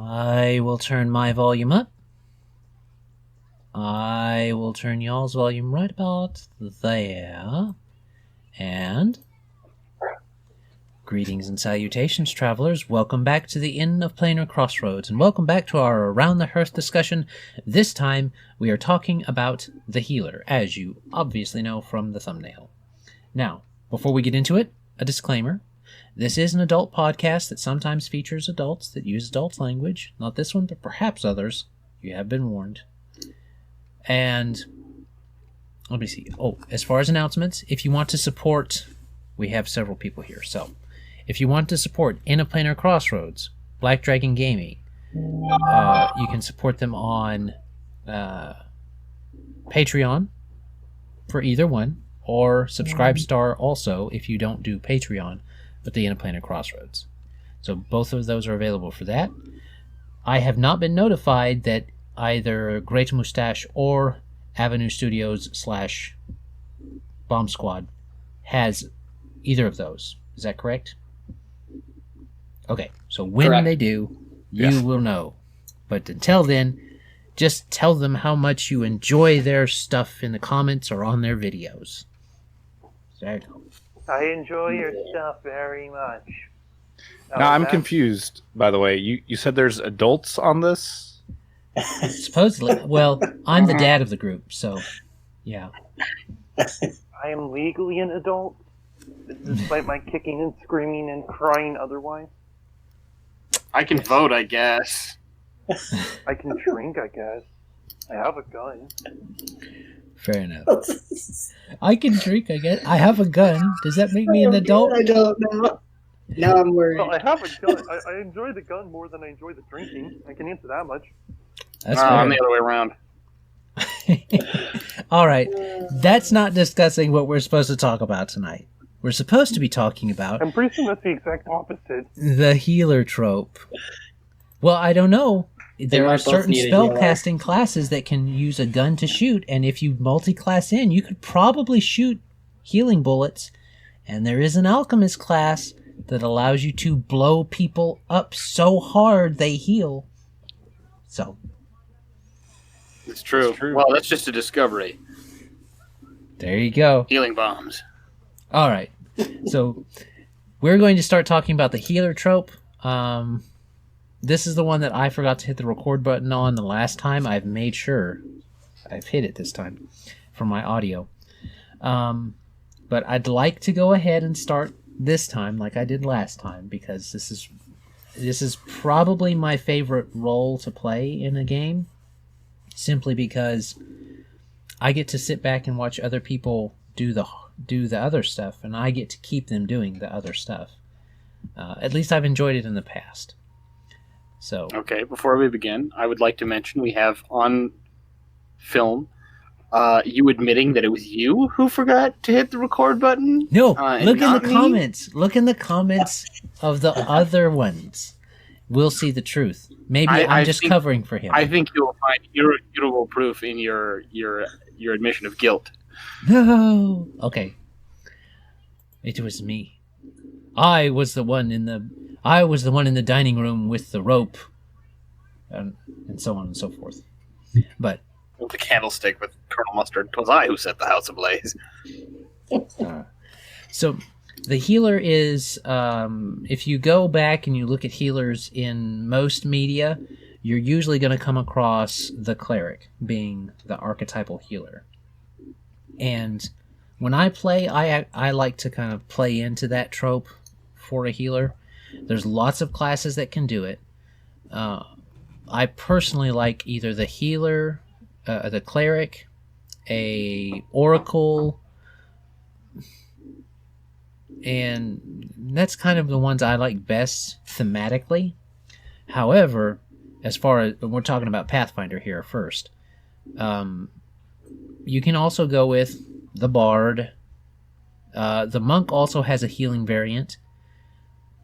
I will turn my volume up. I will turn y'all's volume right about there. And greetings and salutations, travelers. Welcome back to the Inn of Planar Crossroads, and welcome back to our Around the Hearth discussion. This time, we are talking about the healer, as you obviously know from the thumbnail. Now, before we get into it, a disclaimer. This is an adult podcast that sometimes features adults that use adult language. Not this one, but perhaps others. You have been warned. And let me see. Oh, as far as announcements, if you want to support, we have several people here. So, if you want to support Inn of Planar Crossroads, Black Dragon Gaming, you can support them on Patreon for either one, or Subscribestar also if you don't do Patreon, but the Inn of Planar Crossroads. So both of those are available for that. I have not been notified that either Great Mustashe or Avenue Studios / Bomb Squad has either of those. Is that correct? Okay, so when Correct. they do, you will know. But until then, just tell them how much you enjoy their stuff in the comments or on their videos. There you go. I enjoy your stuff very much. Now, I'm confused, by the way. You said there's adults on this? Supposedly. Well, I'm the dad of the group, so yeah. I am legally an adult, despite my kicking and screaming and crying otherwise. I can vote, I guess. I can drink, I guess. I have a gun. Fair enough. I can drink, I guess. I have a gun. Does that make me an adult? I don't know. Now I'm worried. Well, I have a gun. I enjoy the gun more than I enjoy the drinking. I can answer that much. That's I'm fair. the other way around. All right. That's not discussing what we're supposed to talk about tonight. We're supposed to be talking about I'm pretty sure that's the exact opposite. the healer trope. Well, I don't know. There are might both certain need a healer. spellcasting classes that can use a gun to shoot, and if you multi-class in, you could probably shoot healing bullets. And there is an alchemist class that allows you to blow people up so hard they heal. So, It's true. It's true. Well, that's just a discovery. there you go. Healing bombs. All right. So, we're going to start talking about the healer trope. This is the one that I forgot to hit the record button on the last time. I've made sure I've hit it this time for my audio. But I'd like to go ahead and start this time like I did last time, because this is probably my favorite role to play in a game, simply because I get to sit back and watch other people do the other stuff, and I get to keep them doing the other stuff. At least I've enjoyed it in the past. So Okay, before we begin, I would like to mention we have on film you admitting that it was you who forgot to hit the record button. no, and look in the not me? comments. Look in the comments of the other ones. We'll see the truth. Maybe I I'm just think- covering for him. I think you'll find irrefutable proof in your admission of guilt. No. Okay. It was me. I was the one in the dining room with the rope, and so on and so forth. But With the candlestick with Colonel Mustard. 'Twas I who set the house ablaze. so the healer is, if you go back and you look at healers in most media, you're usually going to come across the cleric being the archetypal healer. And when I play, I like to kind of play into that trope for a healer. There's lots of classes that can do it. I personally like either the healer, the cleric, a oracle, and that's kind of the ones I like best thematically. However, as far as we're talking about Pathfinder here first, you can also go with the bard. The monk also has a healing variant.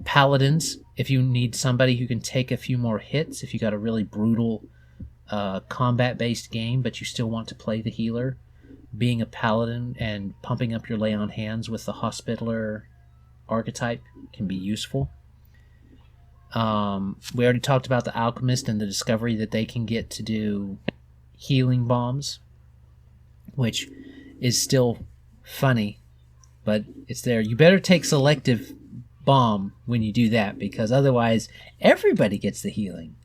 Paladins, if you need somebody who can take a few more hits, if you got a really brutal combat-based game, but you still want to play the healer, being a paladin and pumping up your lay on hands with the hospitaller archetype can be useful. We already talked about the alchemist and the discovery that they can get to do healing bombs, which is still funny, but it's there. You better take selective bomb when you do that, because otherwise everybody gets the healing.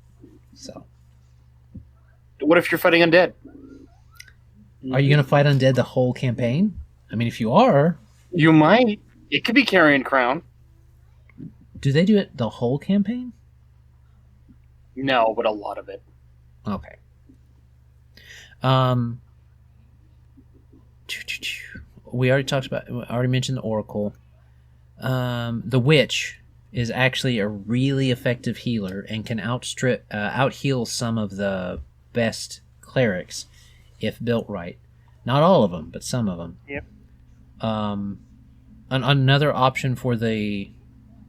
So, What if you're fighting undead? are you going to fight undead the whole campaign? I mean, if you are, You might. It could be Carrion Crown. do they do it the whole campaign? No, but a lot of it. Okay. We already mentioned the Oracle. The Witch is actually a really effective healer and can out heal some of the best clerics if built right. Not all of them, but some of them. Yep. Another option for the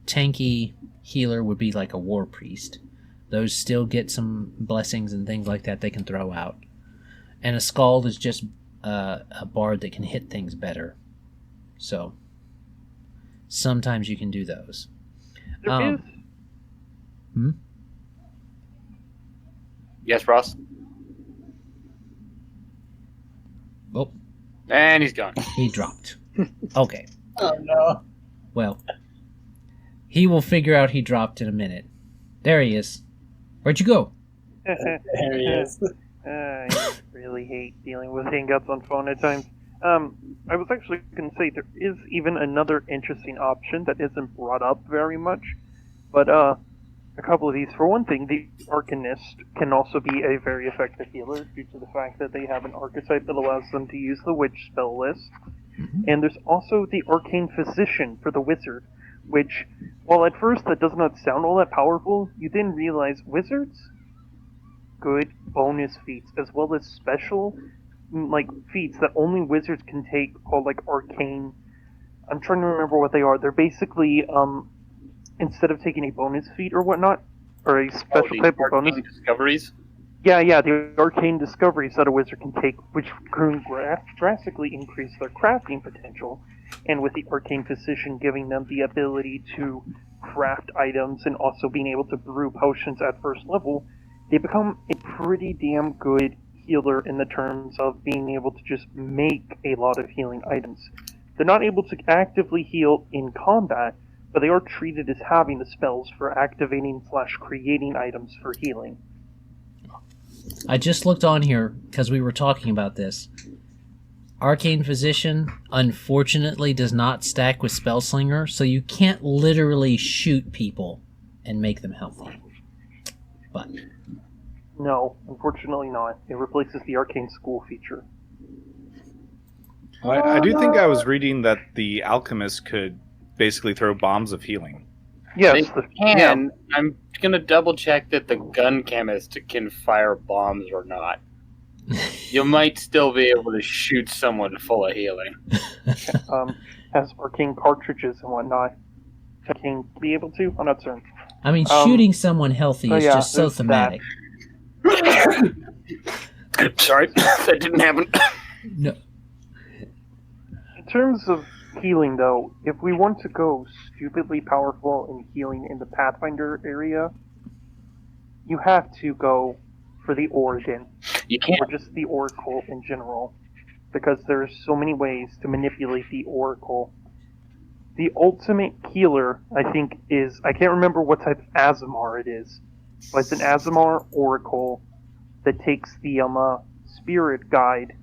tanky healer would be like a war priest. Those still get some blessings and things like that they can throw out. And a Scald is just a bard that can hit things better. So sometimes you can do those. There is. Yes, Ross? Oh, And he's gone. he dropped. Okay. Oh no. Well, he will figure out he dropped in a minute. There he is. Where'd you go? There he is. I really hate dealing with hang-ups on phone at times. I was actually going to say there is even another interesting option that isn't brought up very much, but a couple of these. For one thing, the Arcanist can also be a very effective healer due to the fact that they have an archetype that allows them to use the Witch spell list. And there's also the Arcane Physician for the Wizard, which, while at first that does not sound all that powerful, you then realize wizards, good bonus feats, as well as special, like, feats that only wizards can take, called, like, Arcane. I'm trying to remember what they are. They're basically, instead of taking a bonus feat or whatnot, or a special type of bonus. Discoveries? Yeah, the arcane discoveries that a wizard can take, which can drastically increase their crafting potential, and with the arcane physician giving them the ability to craft items and also being able to brew potions at first level, they become a pretty damn good healer in the terms of being able to just make a lot of healing items. They're not able to actively heal in combat, but they are treated as having the spells for activating/creating items for healing. I just looked on here because we were talking about this. Arcane Physician, unfortunately, does not stack with Spellslinger, so you can't literally shoot people and make them healthy. But No, unfortunately not. It replaces the arcane school feature. I do think I was reading that the alchemist could basically throw bombs of healing. Yes, They can. I'm going to double check that the gun chemist can fire bombs or not. You might still be able to shoot someone full of healing. has arcane cartridges and whatnot. Can be able to? I'm not certain. I mean, shooting someone healthy is just so there's thematic. Sorry, that didn't happen. No. In terms of healing, though, if we want to go stupidly powerful in healing in the Pathfinder area, you have to go for the Origin, You can't. or just the Oracle in general, because there's so many ways to manipulate the Oracle. The ultimate healer, I think, is, I can't remember what type of Azamar it is, but it's an Azamar Oracle that takes the Spirit Guide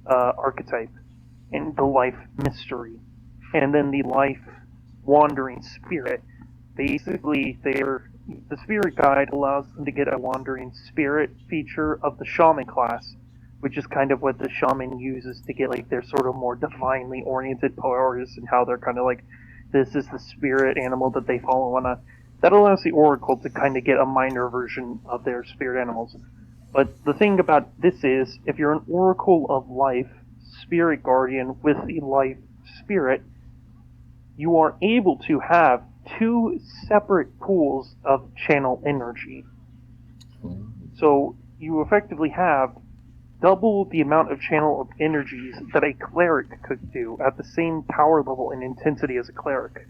archetype and the Life Mystery, and then the Life Wandering Spirit. Basically, the Spirit Guide allows them to get a Wandering Spirit feature of the Shaman class, which is kind of what the Shaman uses to get like their sort of more divinely oriented powers, and how they're kind of like, this is the spirit animal that they follow on a. That allows the Oracle to kind of get a minor version of their spirit animals. But the thing about this is, if you're an Oracle of Life, Spirit Guardian with the Life Spirit, you are able to have two separate pools of channel energy. So you effectively have double the amount of channel of energies that a cleric could do at the same power level and intensity as a cleric.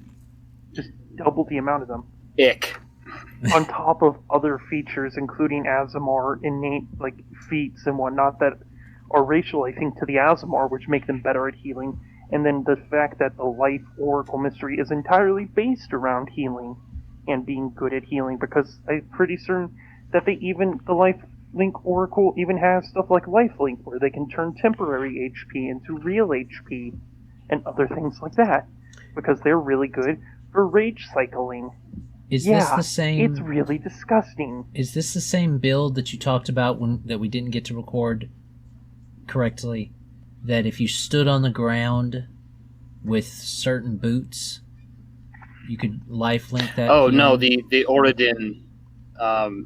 Just double the amount of them. Ick. on top of other features, including Azamar innate like feats and whatnot that are racial, I think, to the Azamar, which make them better at healing. And then the fact that the Life Oracle mystery is entirely based around healing and being good at healing, because I'm pretty certain that the Life Link Oracle even has stuff like Lifelink, where they can turn temporary HP into real HP and other things like that, because they're really good for rage cycling. Is this the same? It's really disgusting. Is this the same build that you talked about that we didn't get to record correctly? That if you stood on the ground with certain boots, you could lifelink that? Oh no, the Oridin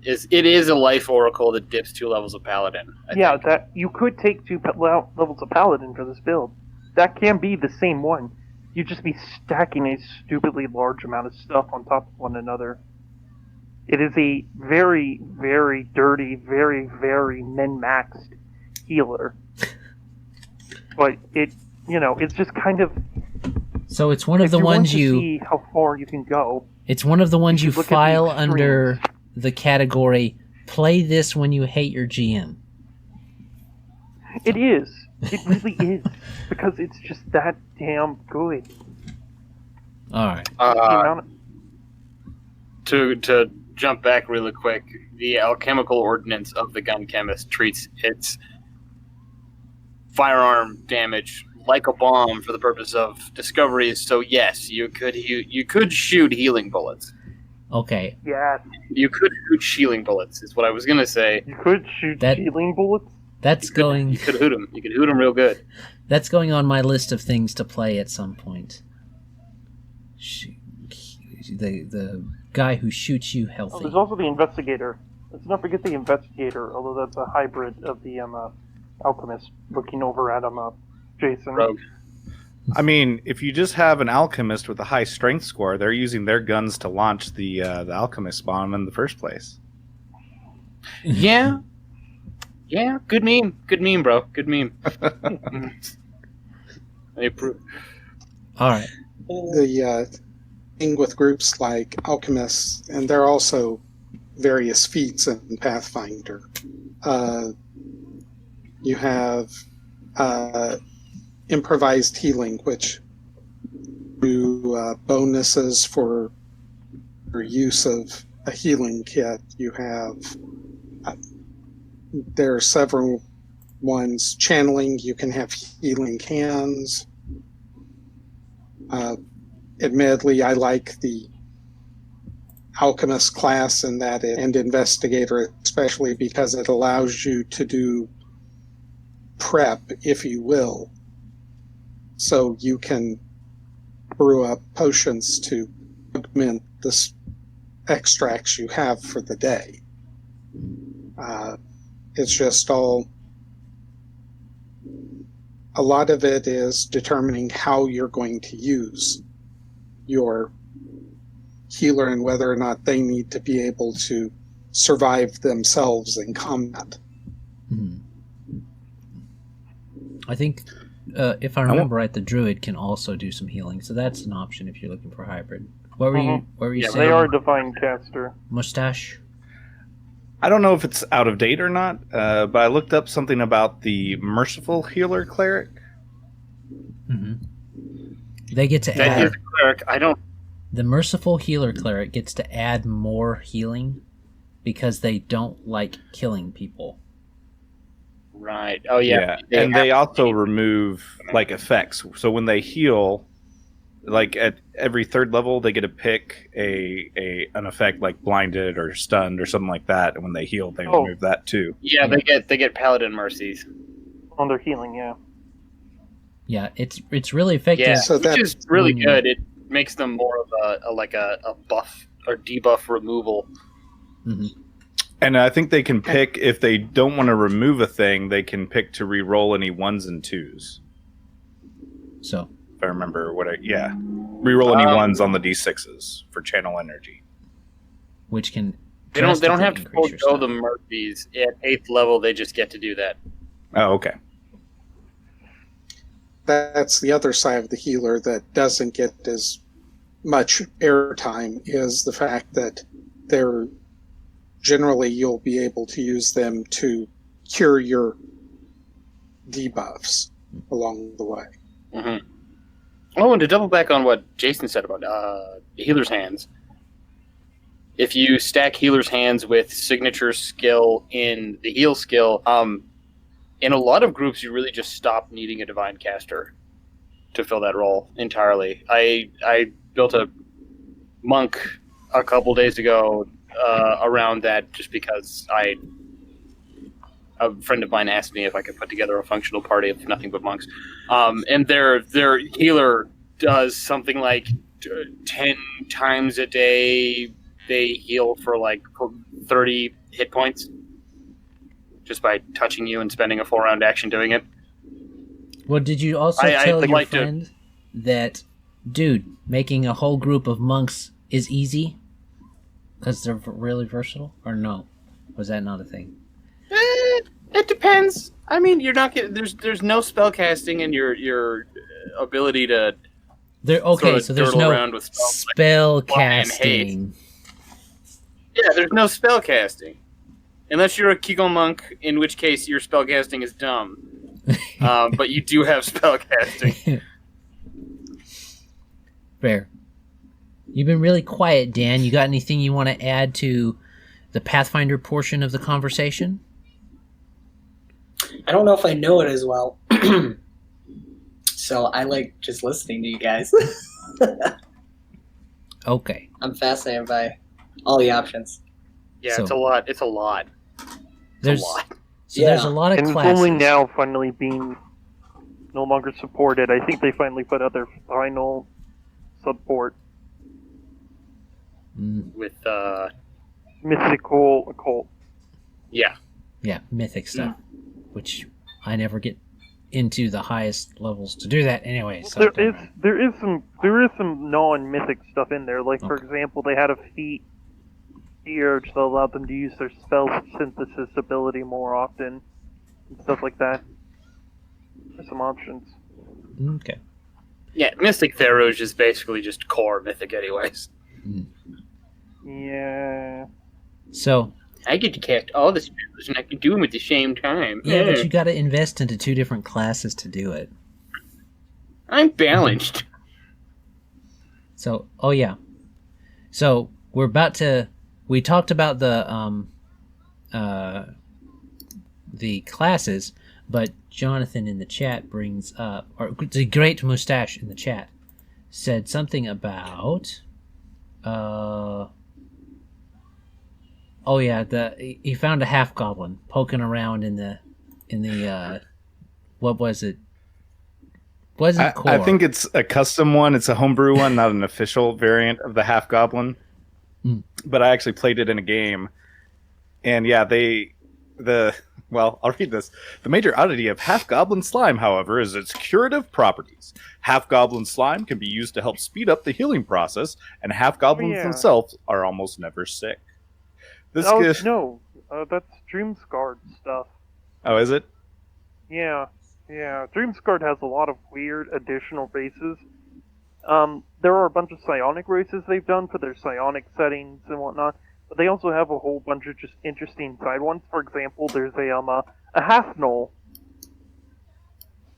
is a life oracle that dips 2 levels of paladin. I think. That you could take 2 levels of paladin for this build. That can be the same one. You'd just be stacking a stupidly large amount of stuff on top of one another. It is a very, very dirty, very, very min-maxed healer. But it's just kind of. So it's one of the ones you see how far you can go. It's one of the ones you file extremes. under the category "Play this when you hate your GM." It is. It really is, because it's just that damn good. All right. To jump back really quick, the alchemical ordinance of the gun chemist treats its firearm damage like a bomb for the purpose of discoveries. So yes, you could shoot healing bullets. Okay. Yeah. You could shoot healing bullets, is what I was gonna say. You could shoot healing bullets. That's going. You could hoot them. You could hoot them real good. That's going on my list of things to play at some point. The guy who shoots you healthy. There's also the investigator. Let's not forget the investigator, although that's a hybrid of the alchemist looking over at Jason. Rogue. I mean, if you just have an alchemist with a high strength score, they're using their guns to launch the alchemist bomb in the first place. Yeah. Yeah, good meme. Good meme, bro. Good meme. I approve. All right. The thing with groups like alchemists, and there are also various feats in Pathfinder. You have improvised healing, which do bonuses for use of a healing kit. You have there are several ones. Channeling, you can have healing hands. Admittedly, I like the alchemist class and investigator, especially because it allows you to do prep, if you will. So you can brew up potions to augment the extracts you have for the day. It's just a lot of it is determining how you're going to use your healer and whether or not they need to be able to survive themselves in combat. Mm-hmm. I think, if I remember right, the druid can also do some healing, so that's an option if you're looking for hybrid. What were you saying? They are divine caster. Mustache? I don't know if it's out of date or not, but I looked up something about the merciful healer cleric. Mm-hmm. They get to that add. Is cleric. I don't. The merciful healer cleric gets to add more healing because they don't like killing people. Right. Oh yeah. And they also remove like effects. So when they heal, like at every third level, they get to pick an effect like blinded or stunned or something like that. And when they heal, they remove that too. Yeah, they get paladin mercies on their healing. Yeah. Yeah, it's really effective. Yeah, so which is really good. It makes them more of a buff or debuff removal. Mm-hmm. And I think they can pick, if they don't want to remove a thing, they can pick to re-roll any 1s and 2s. So, if I remember re-roll any 1s on the d6s for channel energy. Which can they don't have to forego the mercies at 8th level. They just get to do that. Oh, okay. That's the other side of the healer that doesn't get as much airtime, is the fact that they're generally you'll be able to use them to cure your debuffs along the way. Mm-hmm. Oh, and to double back on what Jason said about Healer's Hands, if you stack Healer's Hands with signature skill in the heal skill, in a lot of groups you really just stop needing a Divine Caster to fill that role entirely. I built a monk a couple days ago around that just because a friend of mine asked me if I could put together a functional party of nothing but monks. And their healer does something like 10 times a day. They heal for like 30 hit points just by touching you and spending a full round action doing it. Well, did you also tell your friend that, dude, making a whole group of monks is easy because they're really versatile, or no? Was that not a thing? It depends. I mean, you're not getting there's no spell casting in your ability to. So there's no spell casting. Yeah, there's no spell casting, unless you're a Kegel monk, in which case your spell casting is dumb. But you do have spell casting. Fair. You've been really quiet, Dan. You got anything you want to add to the Pathfinder portion of the conversation? I don't know if I know it as well. So I like just listening to you guys. Okay. I'm fascinated by all the options. Yeah, So- it's a lot. It's a lot. There's a lot. there's a lot of And it's classes. only now finally being no longer supported. I think they finally put out their final support. With Mythical Occult. yeah. Yeah, mythic stuff, which I never get into the highest levels to do that anyway. So it don't matter. there is some non-mythic stuff in there. Like for example, they had a feat here that allowed them to use their spell synthesis ability more often and stuff like that. There's some options. Okay. Yeah, Mystic Therouge is basically just core mythic anyways. Yeah. So I get to cast all the spells and I can do them at the same time. yeah, but you got to invest into 2 different classes to do it. I'm balanced. So, oh yeah. So we're about to. We talked about the classes, but Jonathan in the chat brings up, or the great Mustashe in the chat said something about. Oh yeah, he found a half goblin poking around in the what was it? Wasn't core. I think it's a custom one. It's a homebrew one, not an official variant of the half goblin. But I actually played it in a game, and yeah, well, I'll read this. The major oddity of half goblin slime, however, is its curative properties. Half goblin slime can be used to help speed up the healing process, and half goblins themselves are almost never sick. That's Dreamscard stuff. Oh, is it? Yeah. Dreamscard has a lot of weird additional races. There are a bunch of psionic races they've done for their psionic settings and whatnot, but they also have a whole bunch of just interesting side ones. For example, there's a half gnoll,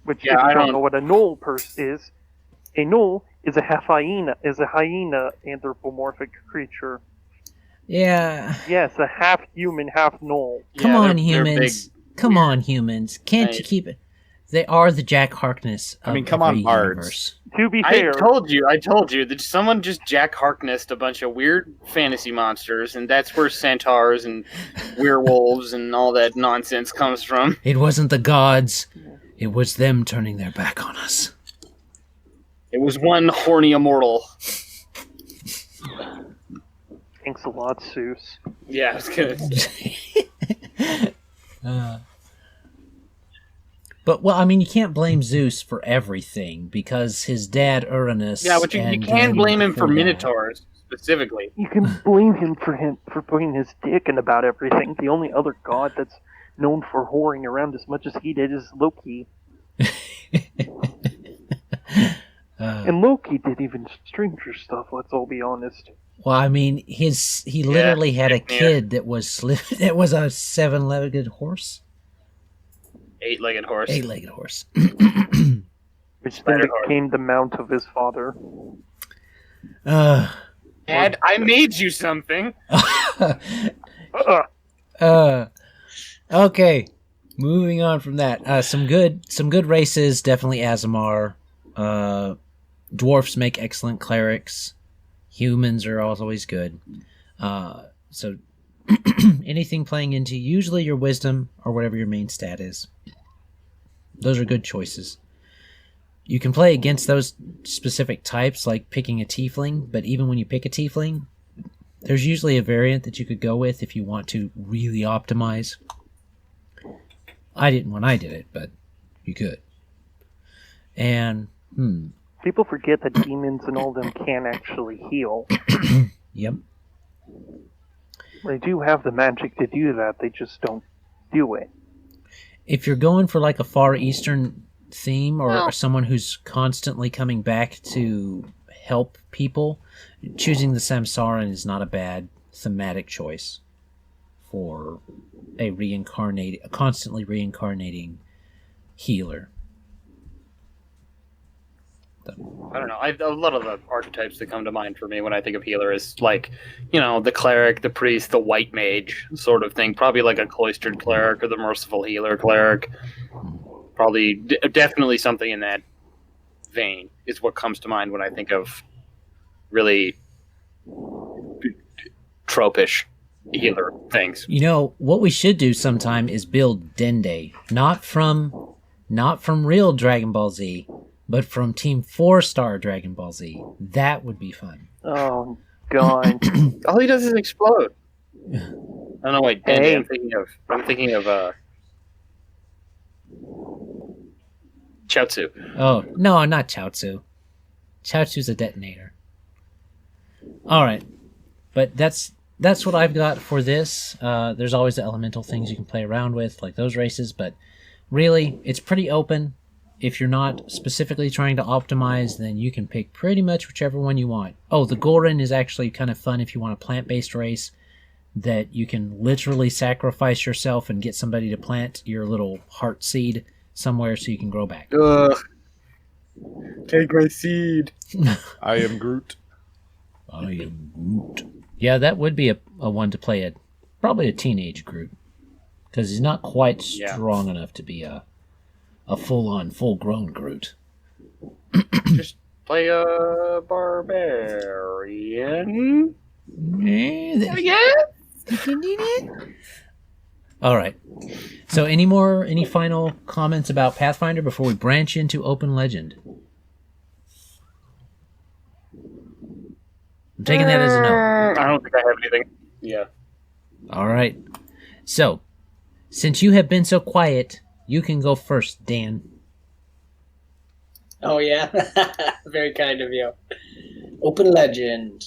which if you don't know what a gnoll is, a gnoll is a hyena anthropomorphic creature. Yeah. Yes, a half human, half gnoll. Come on, humans. Come on, humans. Can't you keep it? They are the Jack Harkness of come on, bards. universe. To be fair, I told you that someone just Jack Harknessed a bunch of weird fantasy monsters, and that's where centaurs and werewolves and all that nonsense comes from. It wasn't the gods. It was them turning their back on us. It was one horny immortal. Thanks a lot, Seuss. Yeah, I was gonna say. But, well, I mean, you can't blame Zeus for everything, because his dad, Uranus... Yeah, but you can blame him for Minotaurs, specifically. You can blame him for putting his dick in about everything. The only other god that's known for whoring around as much as he did is Loki. And Loki did even stranger stuff, let's all be honest. Well, I mean, he literally had a yeah. kid that was that was a 7-legged horse. 8-legged horse. 8-legged horse. Which then Spider horse. became the mount of his father. Dad, I made you something. Okay, moving on from that. Some good races, definitely Azamar. Dwarfs make excellent clerics. Humans are always good. So anything playing into usually your wisdom or whatever your main stat is. Those are good choices. You can play against those specific types, like picking a tiefling, but even when you pick a tiefling, there's usually a variant that you could go with if you want to really optimize. I didn't when I did it, but you could. And, People forget that demons and all them can actually heal. Yep. They do have the magic to do that, they just don't do it. If you're going for like a Far Eastern theme or someone who's constantly coming back to help people, choosing the Samsaran is not a bad thematic choice for a constantly reincarnating healer. I don't know. A lot of the archetypes that come to mind for me when I think of healer is like, the cleric, the priest, the white mage sort of thing. Probably like a cloistered cleric or the merciful healer cleric. Probably, definitely something in that vein is what comes to mind when I think of really tropish healer things. What we should do sometime is build Dende, not from real Dragon Ball Z, but from Team 4-Star Dragon Ball Z. That would be fun. Oh, God. All he does is explode. Oh no, wait, Dende, Hey. I'm thinking of Chaozu. Oh, no, not Chaozu. Chaozu's a detonator. Alright. But that's what I've got for this. There's always the elemental things you can play around with, like those races, but really, it's pretty open. If you're not specifically trying to optimize, then you can pick pretty much whichever one you want. Oh, the Gorin is actually kind of fun if you want a plant-based race that you can literally sacrifice yourself and get somebody to plant your little heart seed somewhere so you can grow back. Ugh. Take my seed. I am Groot. I am Groot. Yeah, that would be a one to play probably a teenage Groot. Because he's not quite strong enough to be a full-on, full-grown Groot. Just play a barbarian. Yeah. All right. So, any final comments about Pathfinder before we branch into Open Legend? I'm taking that as a no. I don't think I have anything. Yeah. All right. So, since you have been so quiet, you can go first, Dan. Oh, yeah? Very kind of you. Open Legend.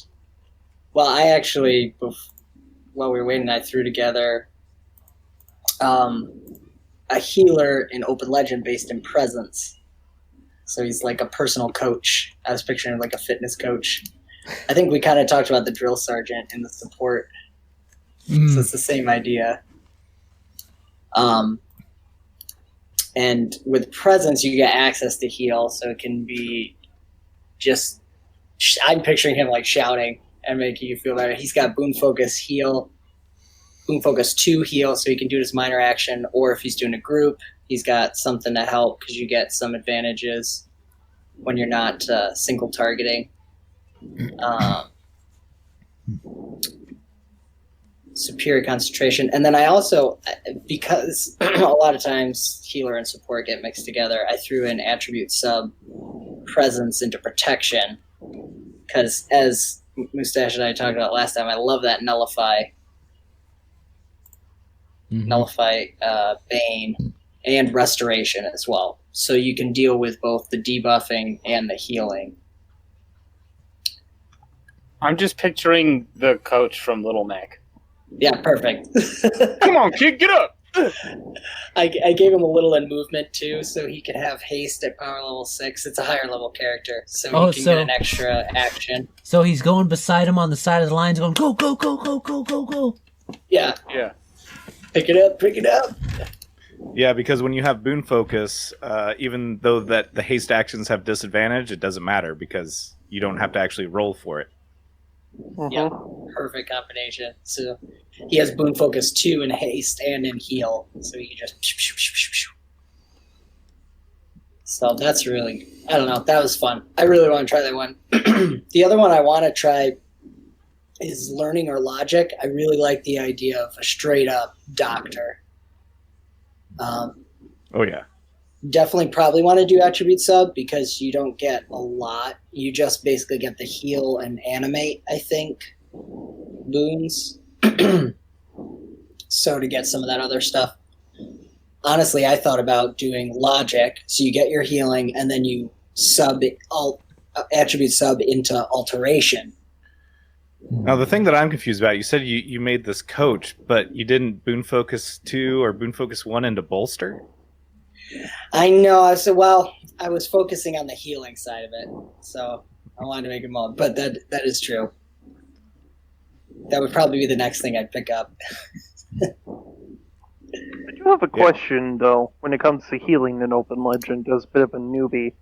Well, I actually, while we were waiting, I threw together a healer in Open Legend based in Presence. So he's like a personal coach. I was picturing him like a fitness coach. I think we kind of talked about the drill sergeant and the support. So it's the same idea. And with Presence, you get access to heal, so it can be just... I'm picturing him like shouting and making you feel better. He's got Boon Focus heal, Boon Focus 2 heal, so he can do his minor action, or if he's doing a group, he's got something to help because you get some advantages when you're not single targeting. Superior concentration. And then I also, because a lot of times healer and support get mixed together, I threw in attribute sub presence into protection. Because as Mustashe and I talked about last time, I love that nullify Bane and restoration as well. So you can deal with both the debuffing and the healing. I'm just picturing the coach from Little Mac. Yeah, perfect. Come on, kid, get up! I gave him a little in movement too, so he could have haste at power level 6. It's a higher level character, so he can get an extra action. So he's going beside him on the side of the lines, going go go go go go go go. Yeah. Yeah. Pick it up, pick it up. Yeah, because when you have boon focus, even though that the haste actions have disadvantage, it doesn't matter because you don't have to actually roll for it. Mm-hmm. Yeah, perfect combination. So he has boon focus 2 in haste and in heal, so he just. So that's really, I don't know, that was fun. I really want to try that one. The other one I want to try is learning or logic. I really like the idea of a straight up doctor. Oh yeah. Definitely probably want to do attribute sub because you don't get a lot. You just basically get the heal and animate, I think, boons. So to get some of that other stuff. Honestly, I thought about doing logic. So you get your healing and then you attribute sub into alteration. Now the thing that I'm confused about, you said you made this coach, but you didn't boon focus 2 or boon focus 1 into bolster? I know. I said, well, I was focusing on the healing side of it, so I wanted to make them all. But that is true. That would probably be the next thing I'd pick up. I do have a question, though, when it comes to healing in Open Legend as a bit of a newbie.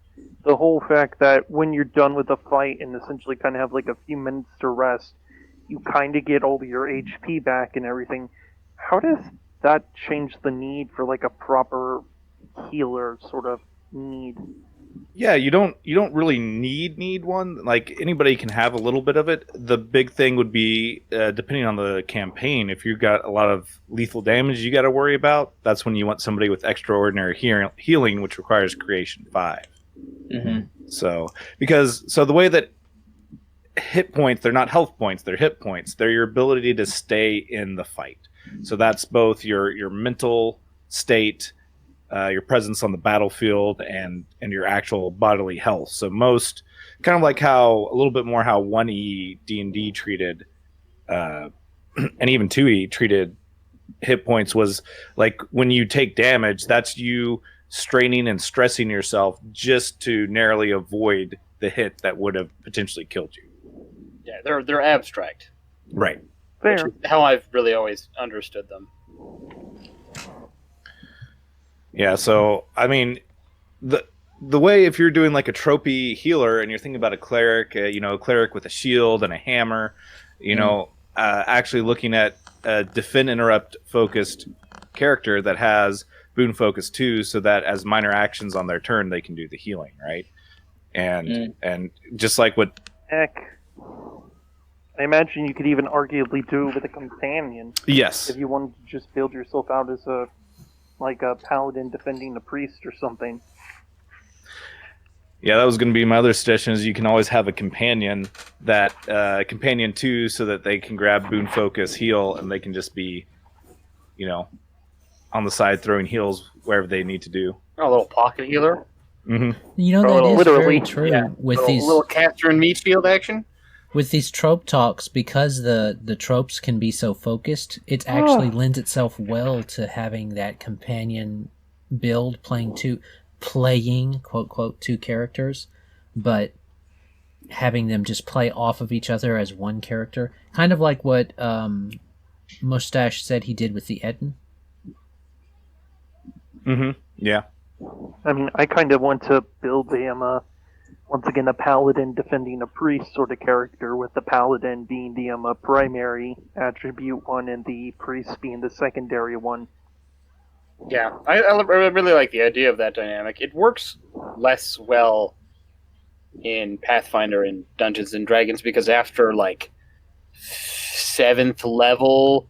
The whole fact that when you're done with the fight and essentially kind of have like a few minutes to rest, you kind of get all your HP back and everything. How does that change the need for like a proper healer sort of need? Yeah, you don't really need one. Like anybody can have a little bit of it. The big thing would be depending on the campaign. If you've got a lot of lethal damage you got to worry about, that's when you want somebody with extraordinary healing, which requires creation 5. Mm-hmm. So the way that hit points, they're not health points, they're hit points. They're your ability to stay in the fight. So that's both your mental state, your presence on the battlefield, and your actual bodily health. So most, kind of like how a little bit more how 1E D&D treated, and even 2E treated hit points was like when you take damage, that's you straining and stressing yourself just to narrowly avoid the hit that would have potentially killed you. Yeah, they're abstract. Right. Fair. Which is how I've really always understood them. Yeah, so I mean, the way if you're doing like a tropey healer and you're thinking about a cleric, a cleric with a shield and a hammer, actually looking at a defend interrupt focused character that has boon focus 2, so that as minor actions on their turn they can do the healing, right? And just like what Heck, I imagine you could even arguably do it with a companion. Yes. If you wanted to just build yourself out as a paladin defending a priest or something. Yeah, that was going to be my other suggestion. Is you can always have a companion companion 2, so that they can grab boon focus heal, and they can just be, on the side throwing heals wherever they need to do. A little pocket healer. Mm-hmm. That is Literally, very true Yeah. with Little caster and meat shield action. with these trope talks, because the tropes can be so focused. It actually lends itself well to having that companion build, playing quote quote 2 characters, but having them just play off of each other as one character, kind of like what Mustashe said he did with the Eden. Mm-hmm. Yeah. I mean, I kind of want to build once again, a paladin defending a priest sort of character, with the paladin being the primary attribute one and the priest being the secondary one. Yeah, I really like the idea of that dynamic. It works less well in Pathfinder and Dungeons and Dragons because after like 7th level,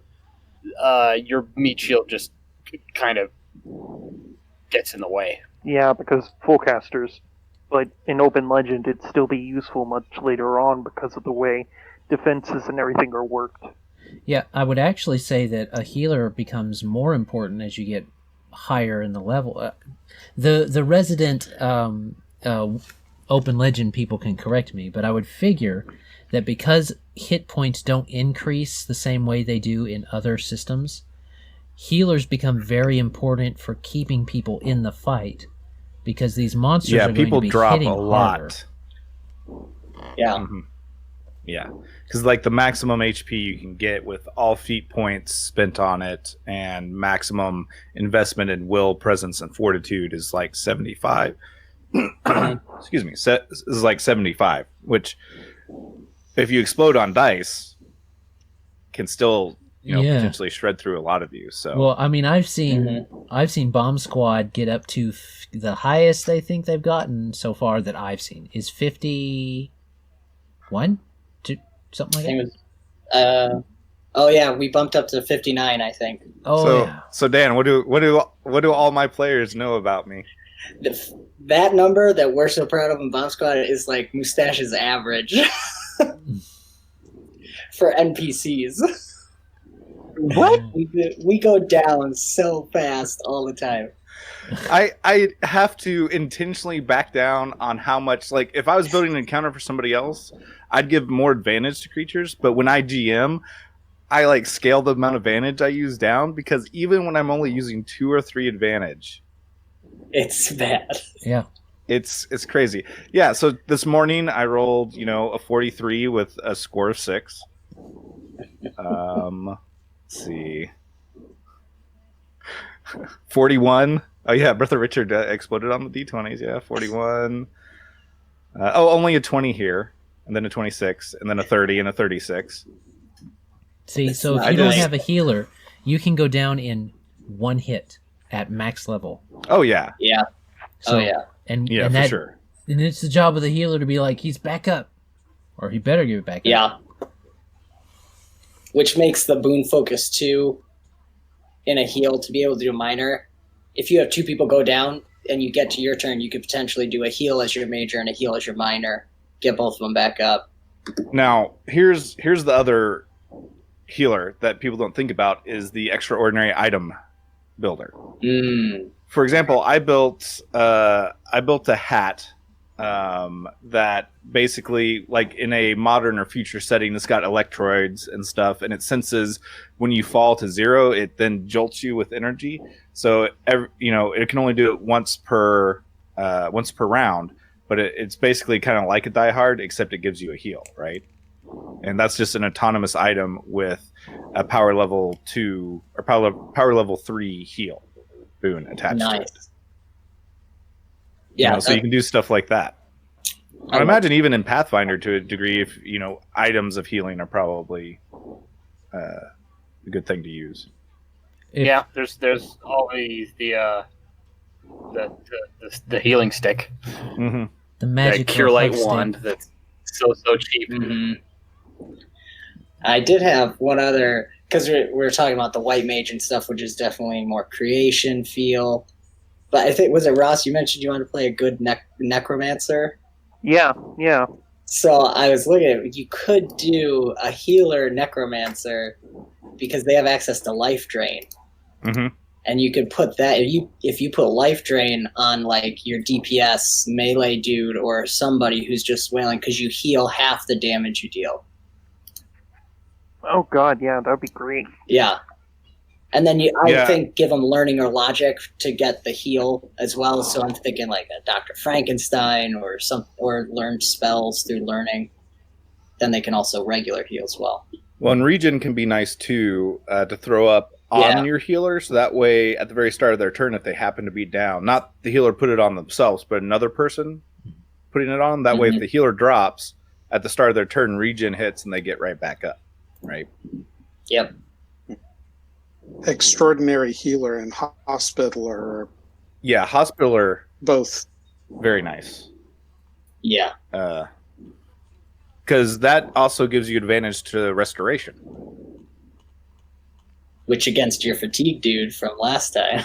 your meat shield just kind of gets in the way. Yeah, because full casters. But in Open Legend, it'd still be useful much later on because of the way defenses and everything are worked. Yeah, I would actually say that a healer becomes more important as you get higher in the level. The resident Open Legend people can correct me, but I would figure that because hit points don't increase the same way they do in other systems, healers become very important for keeping people in the fight because these monsters Yeah, are going people to be drop hitting a lot. harder. Yeah. Mhm. Yeah, because like the maximum HP you can get with all feat points spent on it, and maximum investment in will, presence, and fortitude is like 75. Excuse me, is like 75. Which, if you explode on dice, can still Yeah. potentially shred through a lot of you. So Well, I mean, I've seen Bomb Squad get up to the highest I think they've gotten so far that I've seen is 51, something like Same that. as, oh yeah, we bumped up to 59, I think. Oh yeah. So Dan, what do all my players know about me? That number that we're so proud of in Bomb Squad is like Mustashe's average for NPCs. What? We go down so fast all the time. I have to intentionally back down on how much, like, if I was building an encounter for somebody else, I'd give more advantage to creatures, but when I GM, I like scale the amount of advantage I use down, because even when I'm only using 2 or 3 advantage, It's bad. Yeah. it's crazy. Yeah, so this morning I rolled, a 43 with a score of 6. Let's see. 41. Oh yeah, Breath of Richard exploded on the D20s. Yeah, 41. Only a 20 here, and then a 26, and then a 30 and a 36. See, It's so if not you don't nice. have a healer, you can go down in one hit at max level. Oh yeah, Yeah. So, Oh yeah. and yeah, and for that, sure. And it's the job of the healer to be like, he's back up, or he better give it back up. Yeah. Which makes the boon focus 2 in a heal to be able to do a minor. If you have 2 people go down and you get to your turn, you could potentially do a heal as your major and a heal as your minor. Get both of them back up. Now here's the other healer that people don't think about is the extraordinary item builder. For example, I built a hat that basically, like in a modern or future setting, it's got electrodes and stuff, and it senses when you fall to 0, it then jolts you with energy. So it can only do it once per round, but it's basically kind of like a Die Hard, except it gives you a heal, right? And that's just an autonomous item with a power level 2 or power level 3 heal boon attached to it. Nice. Yeah. So you can do stuff like that. I imagine even in Pathfinder, to a degree, if items of healing are probably a good thing to use. Yeah, there's always the healing stick, Mm-hmm. The magic that cure light hook stick. wand that's so cheap. I did have one other, because we were talking about the white mage and stuff, which is definitely more creation feel. But I think, was it Ross, you mentioned you wanted to play a good necromancer? Yeah. So I was looking at it. You could do a healer necromancer because they have access to life drain. Mm-hmm. And you could put that, if you put life drain on like your DPS melee dude or somebody who's just wailing, because you heal half the damage you deal. Oh god, yeah, that'd be great. Yeah. And then I Yeah. think give them learning or logic to get the heal as well. So I'm thinking like a Dr. Frankenstein or learn spells through learning. Then they can also regular heal as well. Well, and regen can be nice too, to throw up on your healer, so that way at the very start of their turn, if they happen to be down, not the healer put it on themselves, but another person putting it on, that way if the healer drops at the start of their turn, regen hits and they get right back up, right? Yep. Extraordinary healer and hospitaler, Yeah, hospitaler, both. very nice. Yeah. Because that also gives you advantage to restoration. Which against your fatigue dude from last time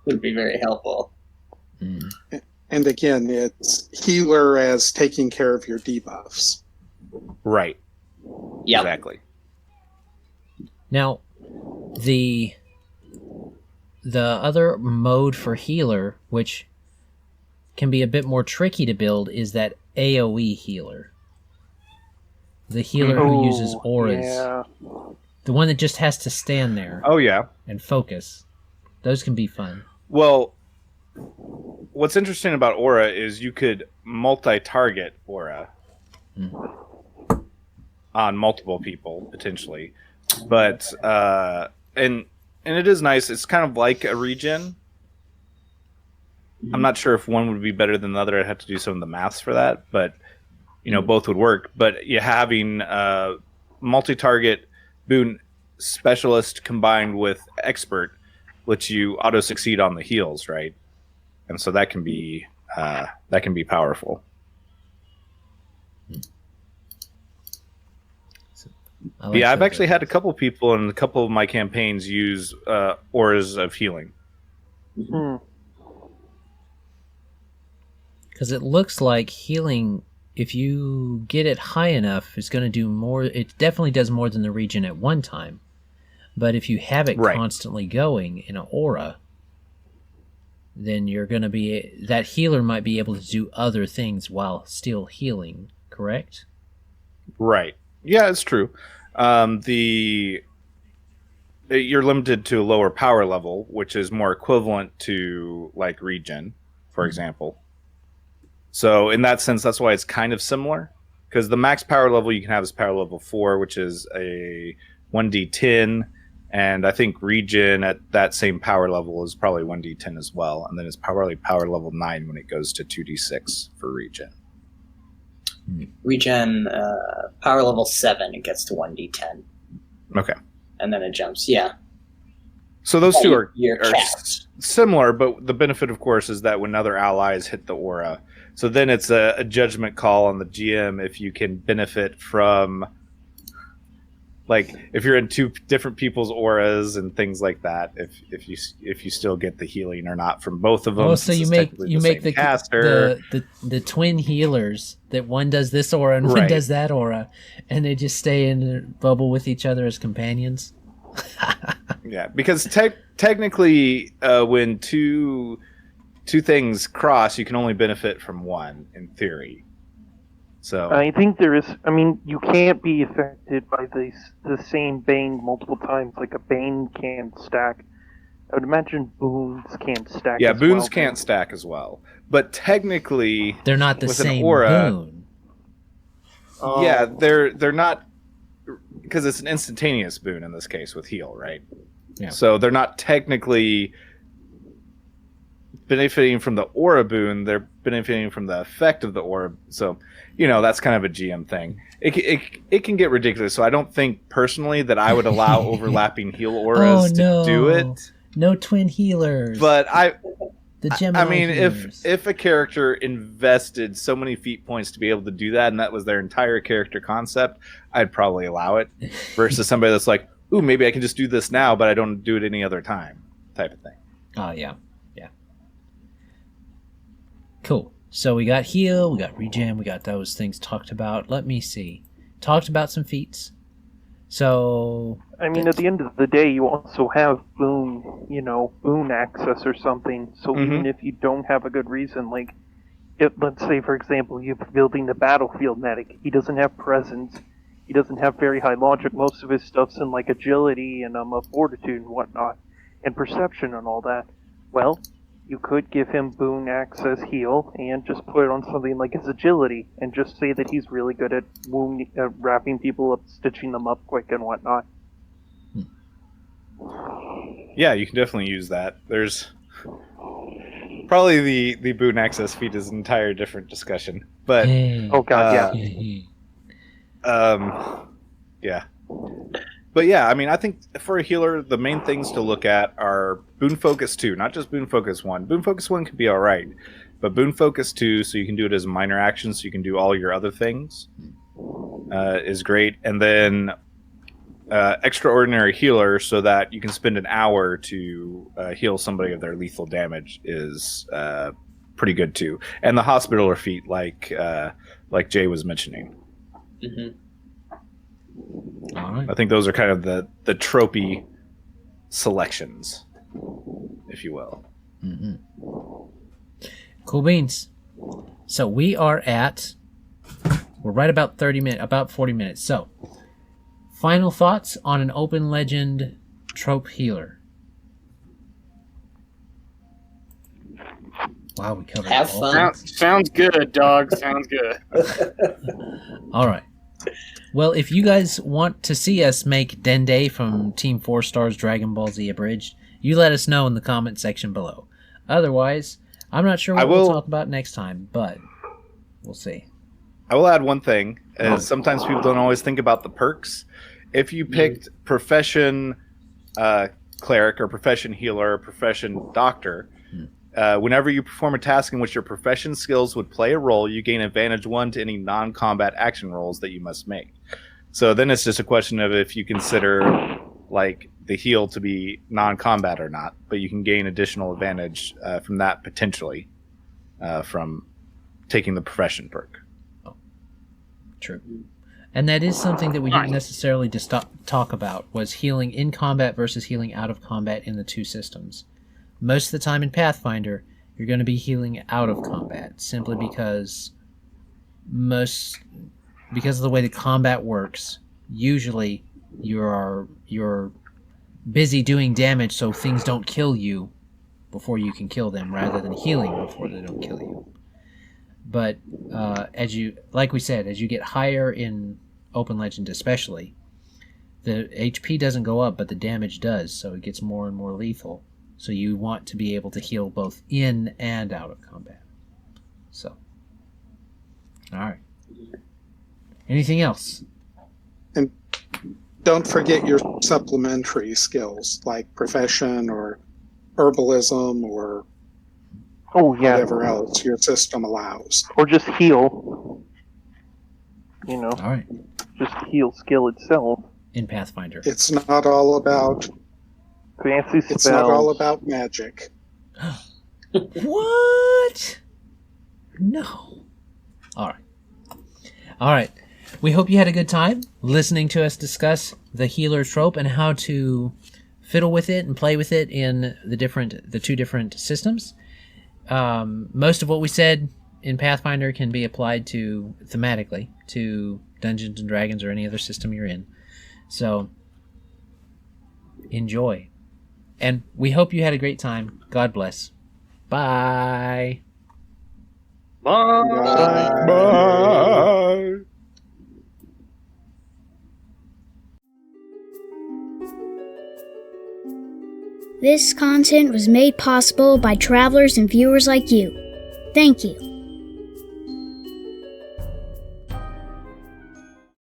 would be very helpful. And again, it's healer as taking care of your debuffs. Right. Yep. Exactly. Now, the other mode for healer, which can be a bit more tricky to build, is that AoE healer. The healer who uses auras. Yeah. The one that just has to stand there Oh yeah. and focus. Those can be fun. Well, what's interesting about aura is you could multi-target aura on multiple people potentially, but and it is nice. It's kind of like a regen. I'm not sure if one would be better than the other. I'd have to do some of the maths for that, but both would work. But you having multi-target boon specialist combined with expert lets you auto succeed on the heals, right? And so that can be powerful. I've actually had a couple people in a couple of my campaigns use auras of healing. Because it looks like healing, if you get it high enough, is going to do more. It definitely does more than the regen at one time. But if you have it constantly going in an aura, then you're going to be... That healer might be able to do other things while still healing, correct? Right. Yeah, it's true. You're limited to a lower power level, which is more equivalent to like regen, for example. So in that sense, that's why it's kind of similar. Because the max power level you can have is power level 4, which is a 1d10. And I think regen at that same power level is probably 1d10 as well. And then it's probably power level 9 when it goes to 2d6 for regen. Regen, power level 7, it gets to 1d10. Okay. And then it jumps, yeah. So those two are capped. similar, but the benefit, of course, is that when other allies hit the aura, so then it's a judgment call on the GM if you can benefit from, like, if you're in two different people's auras and things like that, if you still get the healing or not from both of them. Oh, so you make the caster. The twin healers that one does this aura and one does that aura, and they just stay in the bubble with each other as companions. Yeah, because technically, when two things cross, you can only benefit from one, in theory. So I think there is. I mean, you can't be affected by the same bane multiple times. Like a bane can't stack. I would imagine boons can't stack. Yeah, boons can't stack as well. But technically, they're not the same aura, boon. Yeah, they're not, because it's an instantaneous boon in this case with heal, right? Yeah. So they're not technically benefiting from the aura boon, they're benefiting from the effect of the aura. So, that's kind of a GM thing. It can get ridiculous. So I don't think personally that I would allow overlapping heal auras to do it. No twin healers. But I mean, healers. if a character invested so many feat points to be able to do that, and that was their entire character concept, I'd probably allow it. Versus somebody that's like, ooh, maybe I can just do this now, but I don't do it any other time, type of thing. Oh, yeah. Cool. So we got heal, we got regen, we got those things talked about. Let me see. Talked about some feats. So... I mean, at the end of the day, you also have boon access or something. So even if you don't have a good reason, like, let's say, for example, you're building the battlefield medic. He doesn't have presence. He doesn't have very high logic. Most of his stuff's in, like, agility and fortitude and whatnot, and perception and all that. Well, you could give him boon access heal and just put it on something like his agility and just say that he's really good at wrapping people up, stitching them up quick and whatnot. Yeah, you can definitely use that. There's probably the boon access feat is an entire different discussion. But oh god, yeah. But yeah, I mean, I think for a healer, the main things to look at are Boon Focus 2, not just Boon Focus 1. Boon Focus 1 can be all right, but Boon Focus 2, so you can do it as a minor action, so you can do all your other things, is great. And then Extraordinary Healer, so that you can spend an hour to heal somebody of their lethal damage, is pretty good too. And the Hospitaller feat, like Jay was mentioning. Mm-hmm. All right. I think those are kind of the tropey selections, if you will. Mm-hmm. Cool beans. So we're right about 30 minutes, about 40 minutes. So final thoughts on an open legend trope healer? Wow, we covered Have all fun. Sounds good, dog. Sounds good. All right. Well, if you guys want to see us make Dende from Team 4 Stars Dragon Ball Z Abridged, you let us know in the comment section below. Otherwise, I'm not sure what we'll talk about next time, but we'll see. I will add one thing, as sometimes people don't always think about the perks. If you picked profession cleric or profession healer or profession doctor, whenever you perform a task in which your profession skills would play a role, you gain advantage 1 to any non-combat action rolls that you must make. So then it's just a question of if you consider like the heal to be non-combat or not, but you can gain additional advantage from that potentially from taking the profession perk. True. And that is something that we didn't necessarily just talk about, was healing in combat versus healing out of combat in the two systems. Most of the time in Pathfinder, you're going to be healing out of combat, simply because of the way the combat works. Usually, you're busy doing damage so things don't kill you before you can kill them, rather than healing before they don't kill you. But like we said, as you get higher in Open Legend especially, the HP doesn't go up, but the damage does, so it gets more and more lethal. So you want to be able to heal both in and out of combat. So, all right. Anything else? And don't forget your supplementary skills, like profession or herbalism or whatever else your system allows. Or just heal. You know, All right. just heal skill itself. In Pathfinder. It's not all about Fancy spells. It's not all about magic. What? No. All right. We hope you had a good time listening to us discuss the healer trope and how to fiddle with it and play with it in the two different systems. Most of what we said in Pathfinder can be applied to thematically to Dungeons and Dragons or any other system you're in. So enjoy. And we hope you had a great time. God bless. Bye. Bye. Bye. This content was made possible by travelers and viewers like you. Thank you.